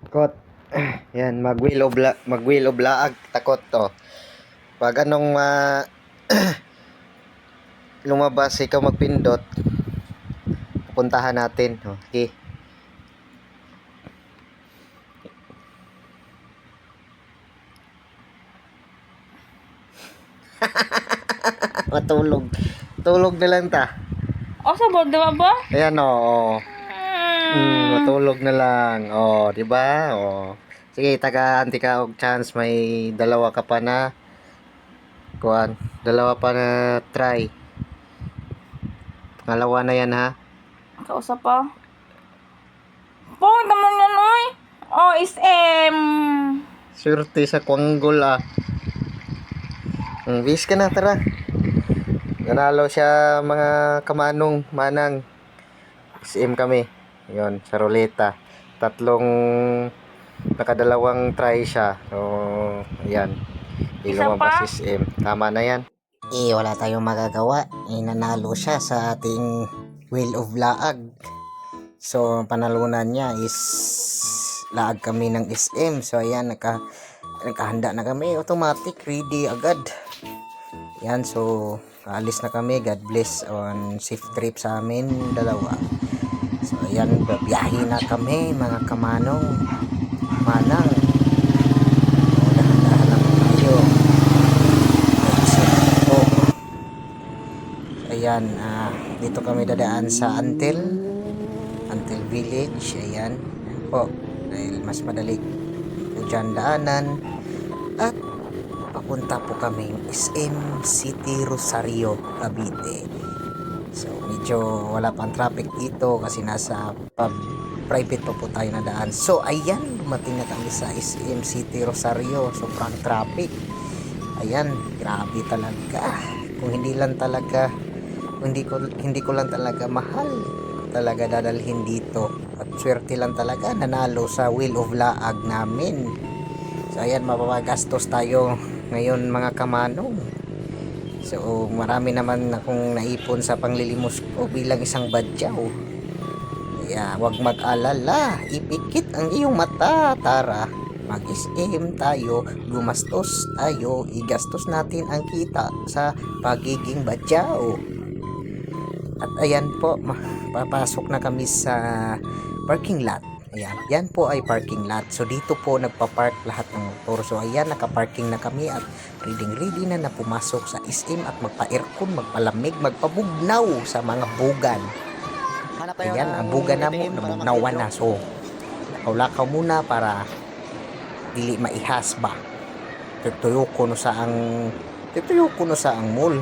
Takot. Yan, mag-wheel of laag. Takot to. Pag anong lumabas, ikaw magpindot, pupuntahan natin. Okay. Matulog. Tulog na lang ta. O, sabod, diba ba? Ayan o. Matulog na lang. O, di ba? O. Sige, anti ka og chance, may dalawa ka pa na kuan. Dalawa pa na try. Pangalawa na yan ha. Kausap pa. Pong, naman yan, oy. O, SM. Swerte sa kwanggol ah. Bis ka na, tara. Nanalo siya mga kamanong, manang. SM kami. Yon, sa ruleta. Nakadalawang try siya. So, ayan. Hindi Isa lumabas pa? SM. Tama na yan. Wala tayong magagawa. Nanalo siya sa ating Wheel of Laag. So, panalunan niya is laag kami ng SM. So, ayan, nakahanda na kami. Automatic, ready agad. Yan, so, alis na kami. God bless on safe trip sa amin, dalawa. So, ayan, babiyahe na kami, mga kamanong, manang. O, dahan-dahan lang tayo. Ayan, dito kami dadaan sa Antil Village. Ayan po, dahil mas madali po dyan daanan. At papunta po kami SM City Rosario, Cavite. So medyo wala pang traffic dito kasi nasa private po tayo na daan. So ayan, dumating na kami sa SM City Rosario. Sobrang traffic. Ayan, grabe talaga. Kung hindi ko lang talaga mahal talaga dadalhin dito, at swerte lang talaga nanalo sa Wheel of Laag namin. So ayan, mapapagastos tayo ngayon, mga kamanong. So marami naman akong naipon sa panglilimos ko bilang isang badyaw. Kaya wag mag-alala, ipikit ang iyong mata, tara mag-SM tayo, gumastos tayo, igastos natin ang kita sa pagiging badyaw. At ayan po, papasok na kami sa parking lot. Ayan, yan po ay parking lot. So dito po nagpa-park lahat ng motor. So ayan, naka-parking na kami at ready na pumasok sa SM at magpa-aircon, magpalamig, magpabugnaw sa mga bugan. Ayan, ang bugan na mo, nabugnawan na. So, lakaw-lakaw muna para dili maihas ba. Tutuyo ko no sa ang mall.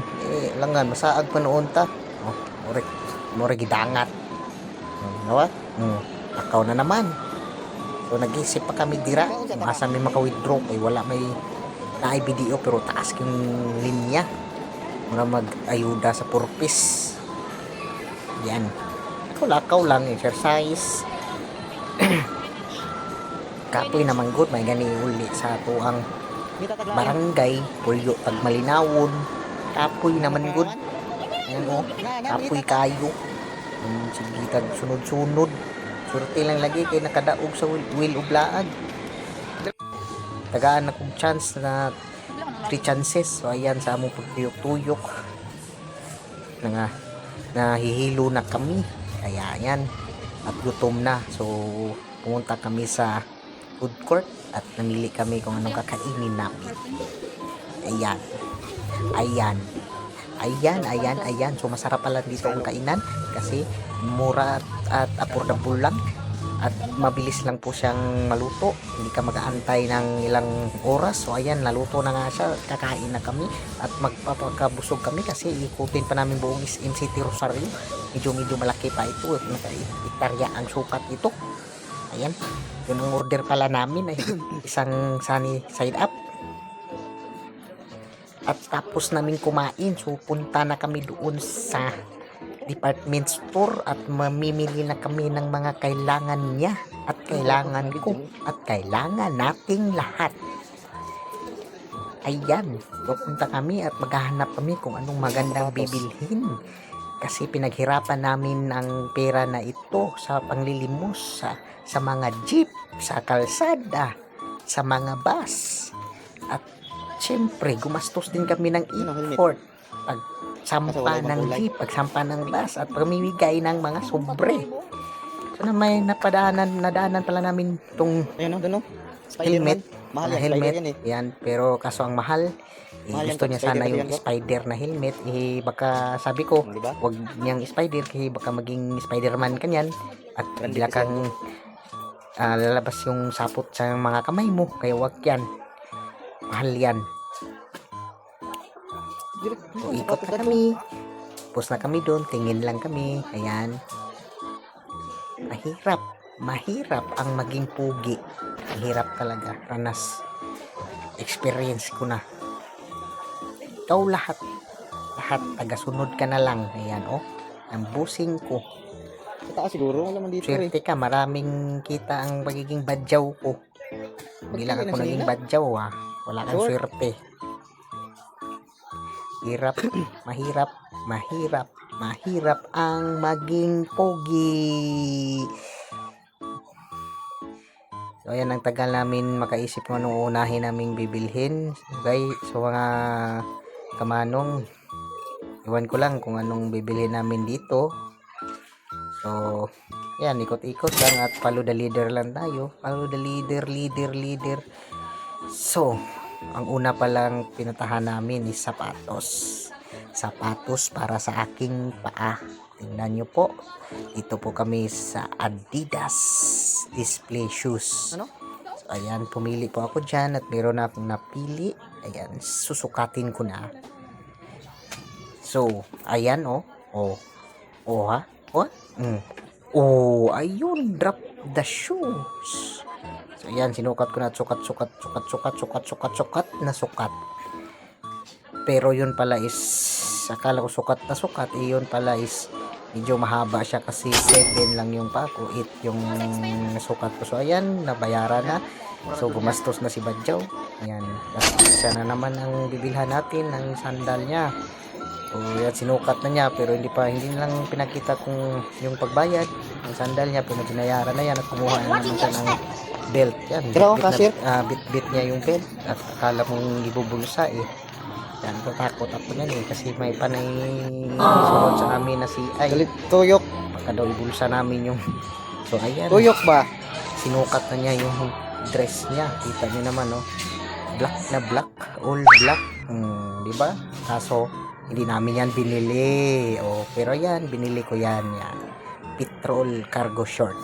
Langan, masaag pa noon ta. More gidangat. Nawa? Akaw na naman. So nag-isip pa kami dira. Asa may maka-withdraw ay wala may video pero taas yung linya. Muna mag-ayuda sa purpose. Yan. Lakaw lang, exercise. Kapoy naman good, may gani uli sa ato ang barangay, pulyo pag malinawon. Kapoy naman good. Ayan o, kapoy kayo. Sige, sunod-sunod. Surti lang lagi kay nakadaog sa Wheel of Laag. Tagaan na kong chance na 3 chances. So ayan, sa among pagtuyok-tuyok na nahihilo na kami. Kaya yan, at gutom na. So pumunta kami sa food court at namili kami kung anong kakainin namin. Ayan. So masarap pala dito ang kainan kasi mura at affordable lang at mabilis lang po siyang maluto. Hindi ka mag-aantay ng ilang oras. So ayan, naluto na nga siya. Kakain na kami at magpapakabusog kami kasi ikutin pa namin buong SM City Rosario. Medyo malaki pa ito. Naka-hektarya ang sukat ito. Ayan, yun ang order pala namin ay isang sunny side up. At tapos namin kumain, so punta na kami doon sa department store at mamimili na kami ng mga kailangan niya at kailangan ko at kailangan nating lahat. Ayan, pupunta kami at maghahanap kami kung anong magandang bibilhin Kasi pinaghirapan namin ang pera na ito sa panglilimos sa mga jeep, sa kalsada, sa mga bus. At syempre, gumastos din kami ng effort. Pagsampa ng jeep, pagsampa ng bus, at pamimigay ng mga sobre. So na may nadaanan pala namin itong Ayun, doon, no? helmet. Mahal yan, Helmet. Spider yan eh. Yan, pero kaso ang mahal. Mahal yan, Gusto niya sana Spider yung yan, bro. spider na helmet. Baka sabi ko, Di ba? wag niyang spider kasi baka maging Spider-Man ka niyan at Branded bigla kang lalabas yung sapot sa mga kamay mo, kaya wag yan. Mahal yan. So, ikot na kami. Tapos na kami doon, tingin lang kami. Ayan. Mahirap ang maging pugi. Mahirap talaga. Ranas. Experience ko na. Ikaw lahat, tagasunod ka na lang. Ayan, oh. Ang busing ko. Sa taas siguro, wala man dito eh. Swerte ka, maraming kita ang magiging badyaw ko. Hindi lang ako naging badyaw, ha. Wala kang Sure. swerte. Mahirap ang maging pogi. So, ayan, ang tagal namin makaisip kung anong unahin naming bibilhin. Okay, so mga kamanong, iwan ko lang kung anong bibilhin namin dito. So, yan, ikot-ikot lang at follow the leader lang tayo. Follow the leader. So, ang una pa lang pinuntahan namin is sapatos. Sapatos para sa aking paa. Tingnan nyo po. Dito po kami sa Adidas display shoes. Ano? So, ayan, pumili po ako dyan at meron na akong napili. Ayan, susukatin ko na. So, ayan, oh. Oh, ha? What? Oh, ayun, drop the shoes. So, ayan, sinukat ko na sukat. Pero yun pala is, akala ko sukat na sukat, yun pala is, medyo mahaba siya kasi 7 lang yung pako, 8 yung sukat ko. So, ayan, nabayaran na. So, gumastos na si Badjaw. Ayan, siya na naman ang bibilhan natin ng sandal niya. So, yan, sinukat na niya pero hindi lang pinakita kung yung pagbayad ng sandal niya, pero binayaran na yan at kumuha na naman siya ng belt. Yan, Pero, cashier? bit niya yung belt at akala mong ibubulsa eh. Yan, tatakot ako yan eh kasi may panay sunod sa amin na si ay Galit, tuyok. baka daw ibulsa namin yung so ayan, Tuyok ba? sinukat na niya yung dress niya, kita niyo naman, no? Black na black, all black, di ba? Kaso hindi namin yan binili. Pero yan, binili ko yan. Petrol cargo short.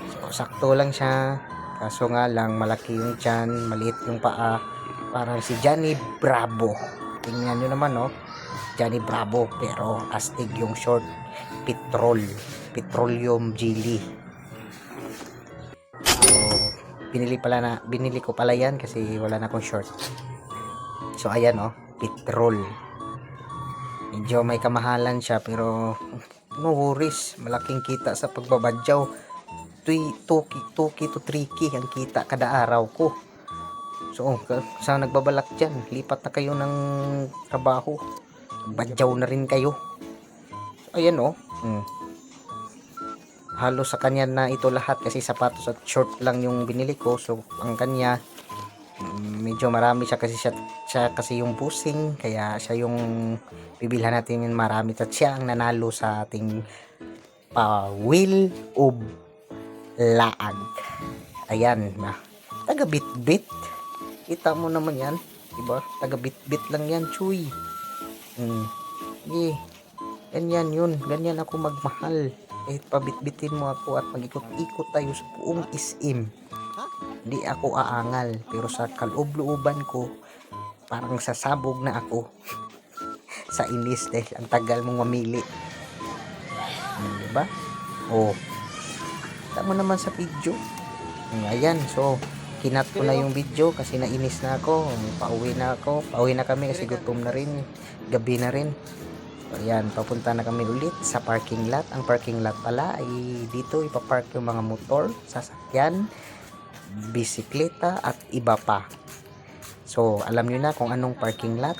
So, sakto lang siya. Kaso nga lang, malaki yung tiyan, maliit yung paa. Parang si Johnny Bravo. Tingnan nyo naman, no? Johnny Bravo, pero astig yung short. Petroleum jelly. So, binili ko pala yan kasi wala na akong short. So, ayan, oh. Petrol. Medyo may kamahalan siya pero no worries, malaking kita sa pagbabadyaw. 2K to 3K ang kita kada araw ko. So sa nagbabalak dyan, lipat na kayo ng trabaho, badyaw na rin kayo. Ayan, oh. Halos sa kanya na ito lahat kasi sapatos at short lang yung binili ko. So ang kanya medyo marami siya kasi yung busing, kaya siya yung bibilhan natin yung marami at siya ang nanalo sa ating Wheel of Laag. Ayan na, taga bit kita mo naman yan, diba? Taga bit lang yan, chuy. Ganyan ako magmahal. Pabitbitin mo ako at mag-ikot-ikot tayo sa buong SM. Hindi ako aangal, pero sa kaloob-looban ko parang sasabog na ako sa inis dahil ang tagal mong mamili. Diba? Tama naman sa video. Ayan, so kinat ko na yung video kasi nainis na ako. Pauwi na kami kasi gutom na rin, gabi na rin. So, ayan, papunta na kami ulit sa parking lot. Ang parking lot pala ay dito ipapark yung mga motor, sasakyan, bisikleta at iba pa. So alam nyo na kung anong parking lot.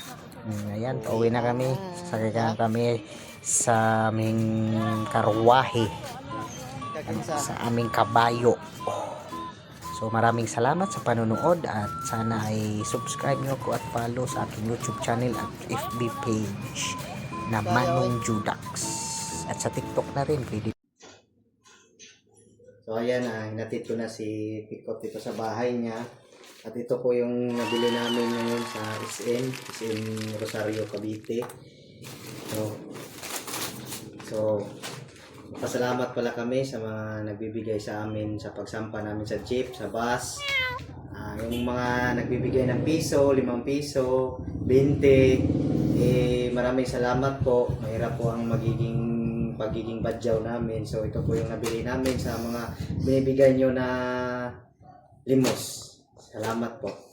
Ayan, pauwi na kami, sasakay na kami sa aming karwahe, sa aming kabayo. So maraming salamat sa panonood at sana ay subscribe nyo ko at follow sa aking YouTube channel at FB page na Manong Judax. At sa TikTok na rin pwede. So ayan, hinatid ko na si Pikot dito sa bahay niya. At ito po yung nabili namin ngayon sa SM Rosario, Cavite. So pasalamat pala kami sa mga nagbibigay sa amin sa pagsampa namin sa jeep, sa bus. Yung mga nagbibigay ng piso, 5 piso, 20, maraming salamat po. Mahirap po ang pagiging badyaw namin. So ito po yung nabili namin sa mga binibigay nyo na limos. Salamat po.